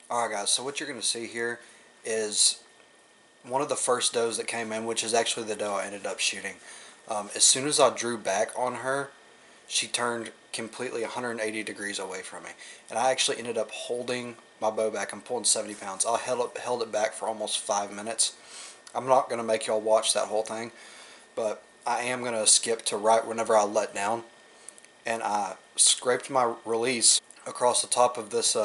Alright guys, so what you're going to see here is one of the first does that came in, which is actually the doe I ended up shooting. As soon as I drew back on her, she turned completely 180 degrees away from me. And I actually ended up holding my bow back. I'm pulling 70 pounds. I held it back for almost 5 minutes. I'm not going to make y'all watch that whole thing, but I am going to skip to right whenever I let down. And I scraped my release across the top of this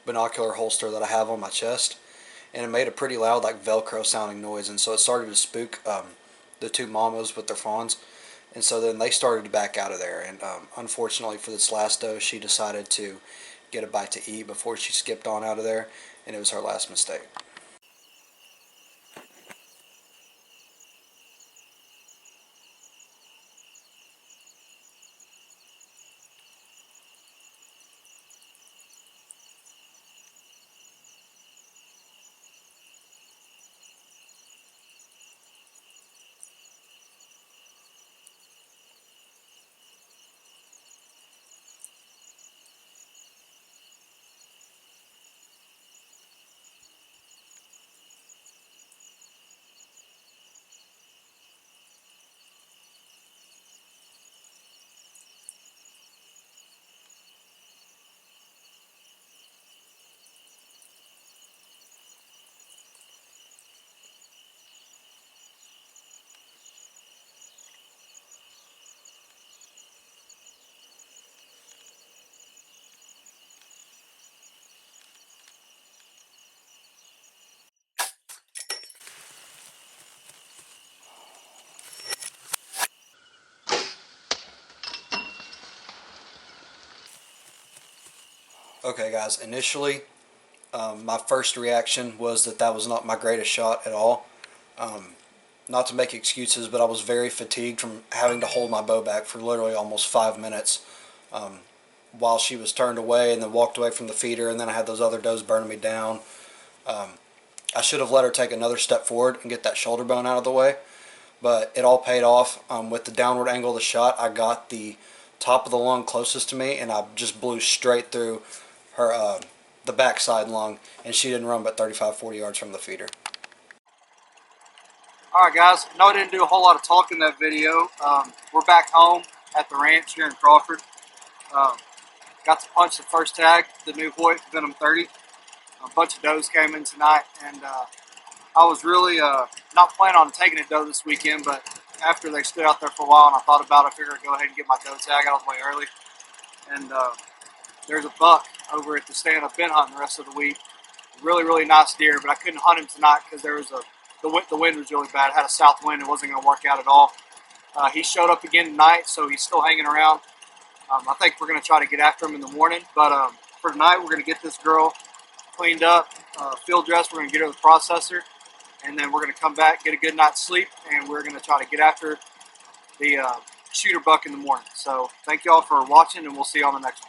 binocular holster that I have on my chest, and it made a pretty loud, like Velcro sounding noise, and so it started to spook the two mamas with their fawns, and so then they started to back out of there, and unfortunately for this last doe, she decided to get a bite to eat before she skipped on out of there, and it was her last mistake. Okay guys, initially my first reaction was that was not my greatest shot at all. Not to make excuses, but I was very fatigued from having to hold my bow back for literally almost 5 minutes um, while she was turned away, and then walked away from the feeder, and then I had those other does burning me down. Um, I should have let her take another step forward and get that shoulder bone out of the way, but it all paid off. With the downward angle of the shot, I got the top of the lung closest to me, and I just blew straight through her the backside lung, and she didn't run but 35-40 yards from the feeder. Alright guys, no, I didn't do a whole lot of talking in that video. We're back home at the ranch here in Crawford. Um, got to punch the first tag, the new Hoyt Venom 30. A bunch of does came in tonight, and I was really not planning on taking a doe this weekend, but after they stood out there for a while and I thought about it, I figured I'd go ahead and get my doe tag out of the way early. And there's a buck over at the stand I've been hunting the rest of the week. Really, really nice deer, but I couldn't hunt him tonight because there was the wind was really bad. It had a south wind. It wasn't going to work out at all. He showed up again tonight, so he's still hanging around. I think we're going to try to get after him in the morning, but for tonight, we're going to get this girl cleaned up, field dressed. We're going to get her the processor, and then we're going to come back, get a good night's sleep, and we're going to try to get after the shooter buck in the morning. So thank you all for watching, and we'll see you on the next one.